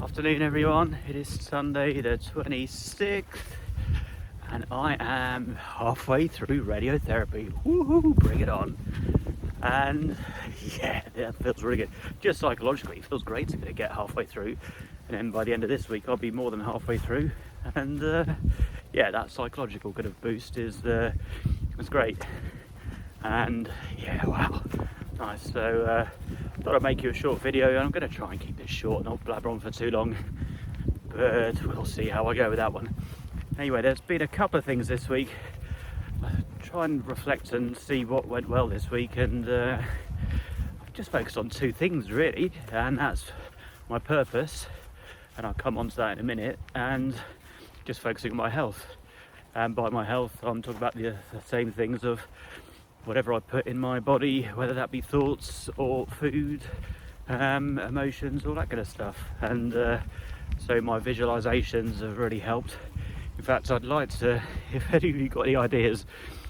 Afternoon everyone, it is Sunday the 26th and I am halfway through radiotherapy. Woohoo, bring it on. And yeah, that feels really good. Just psychologically, it feels great to get halfway through, and then by the end of this week I'll be more than halfway through, and yeah, that psychological kind of boost is great. And yeah, wow, nice. So thought I'd make you a short video, and I'm going to try and keep this short, not blabber on for too long, but we'll see how I go with that one. Anyway, there's been a couple of things this week. Try and reflect and see what went well this week, and I've just focused on two things really, and that's my purpose, and I'll come on to that in a minute, and just focusing on my health. And by my health I'm talking about the same things of whatever I put in my body, whether that be thoughts or food, emotions, all that kind of stuff. And so my visualisations have really helped. In fact, I'd like to, if any of you got any ideas,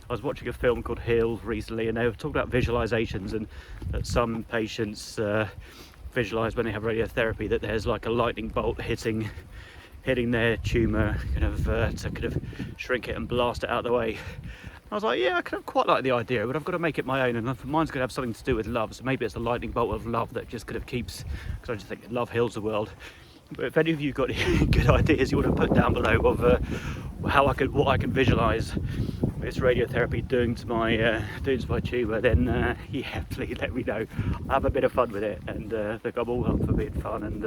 I was watching a film called Heal recently, and they were talking about visualisations, and that some patients visualise when they have radiotherapy that there's like a lightning bolt hitting their tumour, to shrink it and blast it out of the way. I was like, yeah, I kind of quite like the idea, but I've got to make it my own, and mine's going to have something to do with love. So maybe it's a lightning bolt of love that just kind of keeps, because I just think love heals the world. But if any of you got any good ideas you want to put down below of what I can visualise this radiotherapy doing to my tumour, then yeah, please let me know. I'll have a bit of fun with it, and think I'm all up for being fun and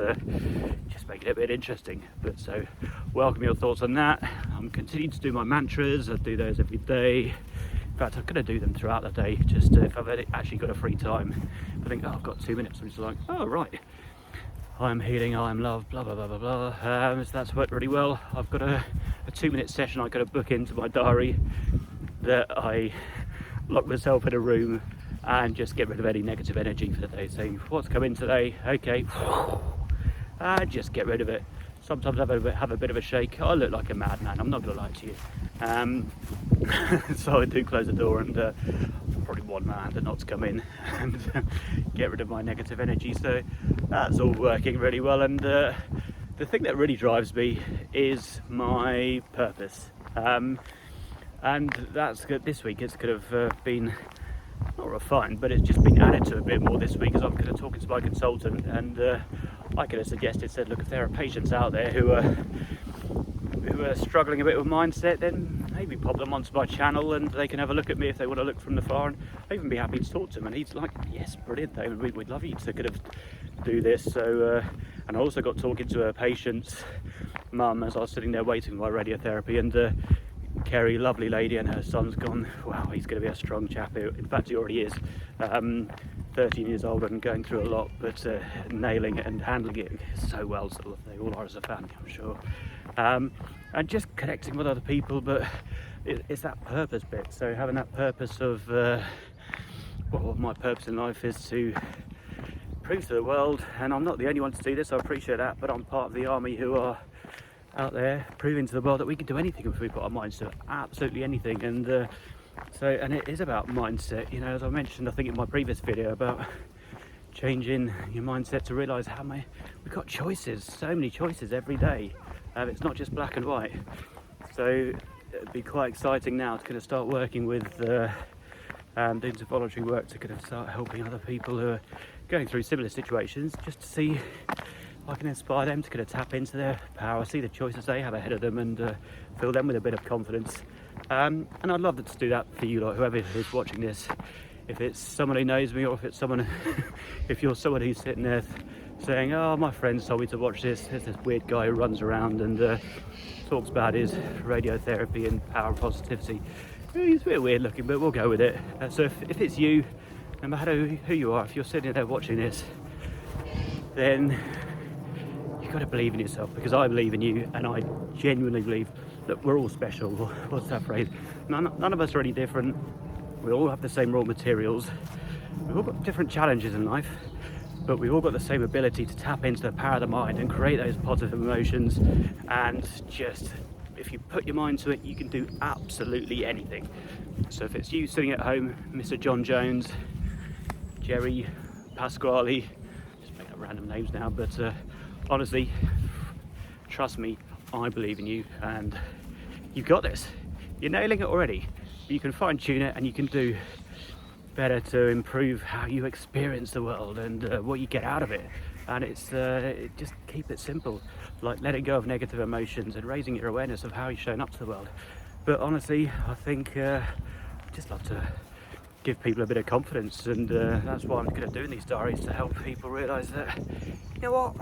just make it a bit interesting. But so welcome your thoughts on that. I'm continuing to do my mantras. I do those every day. In fact, I'm going to do them throughout the day, just if I've actually got a free time. I think, oh, I've got 2 minutes. I'm just like, oh right, I'm healing, I'm love, blah blah blah blah blah. So that's worked really well. I've got a 2-minute session I got to book into my diary, that I lock myself in a room and just get rid of any negative energy for the day, saying what's coming today, okay, and just get rid of it. Sometimes I have a bit of a shake. I look like a madman, I'm not going to lie to you. So I do close the door, and probably one man to not to come in and get rid of my negative energy. So that's all working really well, and the thing that really drives me is my purpose. And that's good. This week it's kind of been not refined, but it's just been added to a bit more this week, as I'm kind of talking to my consultant, and I could have said, look, if there are patients out there who are struggling a bit with mindset, then maybe pop them onto my channel and they can have a look at me if they want to look from the far, and I'd even be happy to talk to them. And he's like, yes, brilliant, Damon, we'd love you to kind of do this. So and I also got talking to a patient's mum as I was sitting there waiting for my radiotherapy, and Kerry, lovely lady, and her son's gone, wow, he's going to be a strong chap. In fact, he already is. 13 years old and going through a lot, but nailing it and handling it so well. So they all are as a family, I'm sure. And just connecting with other people, but it's that purpose bit. So having that purpose of well, my purpose in life is to prove to the world, and I'm not the only one to do this, I appreciate that, but I'm part of the army who are out there proving to the world that we can do anything if we put our minds to it, absolutely anything. And and it is about mindset, you know, as I mentioned I think in my previous video about changing your mindset to realise how many we've got choices, so many choices every day. It's not just black and white. So it'd be quite exciting now to kind of start working with doing some voluntary work to kind of start helping other people who are going through similar situations, just to see if I can inspire them to kind of tap into their power, see the choices they have ahead of them, and fill them with a bit of confidence. And I'd love to do that for you, like whoever is watching this. If it's someone who knows me, or if it's someone, if you're someone who's sitting there saying, oh, my friends told me to watch this, there's this weird guy who runs around and talks about his radiotherapy and power and positivity. He's a bit weird looking, but we'll go with it. So if it's you, no matter who you are, if you're sitting there watching this, then you've got to believe in yourself, because I believe in you, and I genuinely believe that we're all special. What's that phrase? None of us are any different. We all have the same raw materials. We've all got different challenges in life, but we've all got the same ability to tap into the power of the mind and create those positive emotions. And just, if you put your mind to it, you can do absolutely anything. So if it's you sitting at home, Mr. John Jones, Jerry, Pasquale, just making up random names now, but honestly, trust me, I believe in you, and you've got this. You're nailing it already. You can fine tune it, and you can do better to improve how you experience the world and what you get out of it. And it's just keep it simple, like letting go of negative emotions and raising your awareness of how you're showing up to the world. But honestly, I think I just love to give people a bit of confidence, and that's why I'm going to do these diaries, to help people realise that, you know what,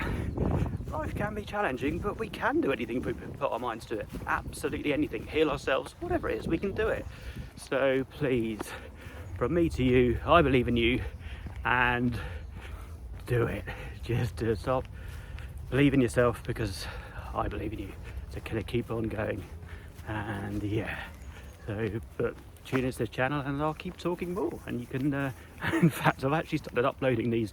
life can be challenging, but we can do anything if we put our minds to it. Absolutely anything. Heal ourselves, whatever it is, we can do it. So please, from me to you, I believe in you, and do it. Just stop, believe in yourself, because I believe in you. So can it keep on going? And yeah, so but tune into this channel and I'll keep talking more. And you can in fact, I've actually started uploading these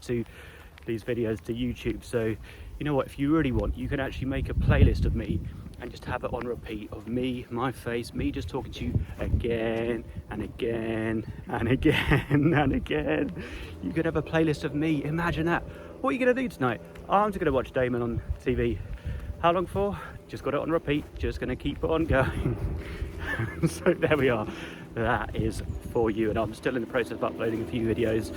videos to YouTube, so you know what, if you really want, you can actually make a playlist of me and just have it on repeat of me, my face, me just talking to you again and again and again and again. You could have a playlist of me. Imagine that. What are you going to do tonight? I'm just going to watch Damon on TV. How long for? Just got it on repeat, just going to keep on going. So there we are. That is for you, and I'm still in the process of uploading a few videos,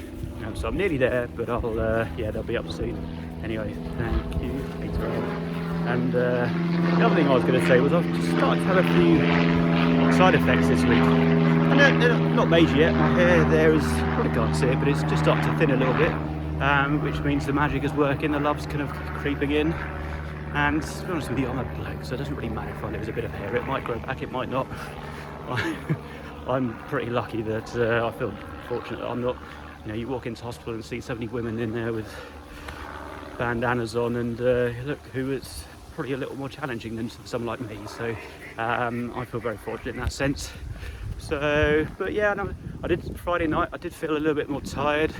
so I'm nearly there, but I'll yeah, they'll be up soon. Anyway, thank you, thanks very much. And the other thing I was going to say was I've just started to have a few side effects this week, and they're not major yet. My hair there is, probably can't see it, but it's just starting to thin a little bit, which means the magic is working, the love's kind of creeping in. And to be honest with you, I'm a bloke, so it doesn't really matter if I lose a bit of hair. It might grow back, it might not. I'm pretty lucky that I feel fortunate that I'm not, you know, you walk into hospital and see so many women in there with bandanas on, and look, who it's probably a little more challenging than someone like me. So I feel very fortunate in that sense. So, but yeah, no, I did Friday night, I did feel a little bit more tired.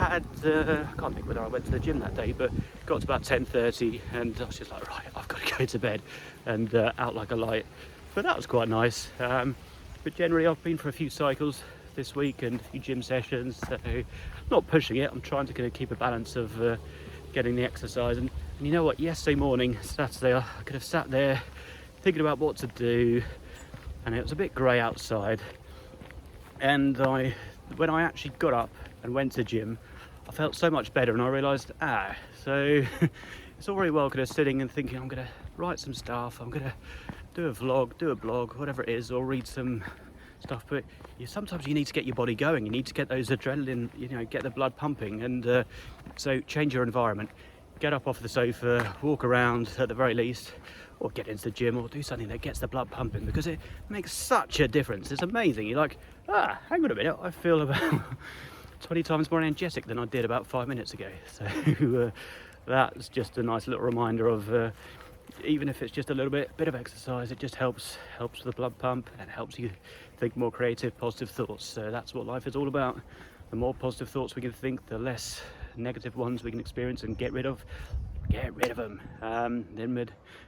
I had, I can't think whether I went to the gym that day, but got to about 10:30 and I was just like, right, I've got to go to bed, and out like a light. But that was quite nice. But generally I've been for a few cycles this week and a few gym sessions, so not pushing it. I'm trying to kind of keep a balance of getting the exercise. And you know what, yesterday morning, Saturday, I could have sat there thinking about what to do, and it was a bit grey outside, and when I actually got up and went to the gym, I felt so much better, and I realised, so it's all very well kind of sitting and thinking I'm going to write some stuff, I'm going to do a vlog, do a blog, whatever it is, or read some stuff, but sometimes you need to get your body going, you need to get those adrenaline, you know, get the blood pumping, and so change your environment, get up off the sofa, walk around at the very least, or get into the gym, or do something that gets the blood pumping, because it makes such a difference. It's amazing. You're like, hang on a minute, I feel about 20 times more energetic than I did about 5 minutes ago. So that's just a nice little reminder of even if it's just a little bit of exercise, it just helps with the blood pump, and helps you think more creative, positive thoughts. So that's what life is all about. The more positive thoughts we can think, the less negative ones we can experience and get rid of them. Then we're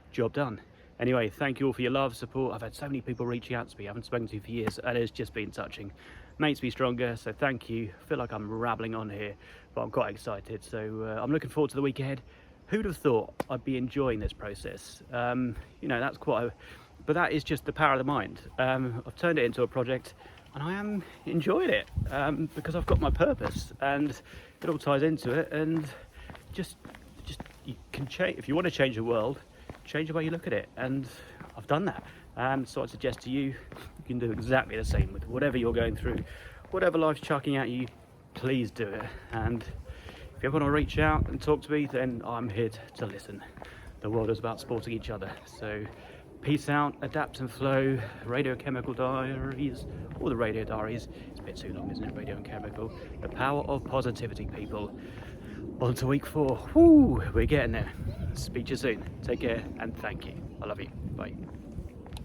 job done. Anyway, thank you all for your love, support. I've had so many people reaching out to me I haven't spoken to for years, and it's just been touching. Makes me stronger, so thank you. I feel like I'm rambling on here, but I'm quite excited. So I'm looking forward to the week ahead. Who'd have thought I'd be enjoying this process? You know, that's but that is just the power of the mind. I've turned it into a project, and I am enjoying it because I've got my purpose, and it all ties into it. And just you can change. If you want to change the world, change the way you look at it, and I've done that. So I suggest to you, you can do exactly the same with whatever you're going through, whatever life's chucking at you. Please do it. And if you ever want to reach out and talk to me, then I'm here to listen. The world is about supporting each other. So peace out, adapt and flow, radiochemical diaries, or the radio diaries. It's a bit too long, isn't it? Radio and chemical. The power of positivity, people. On to week 4. Woo, we're getting there. Speak to you soon. Take care and thank you. I love you. Bye.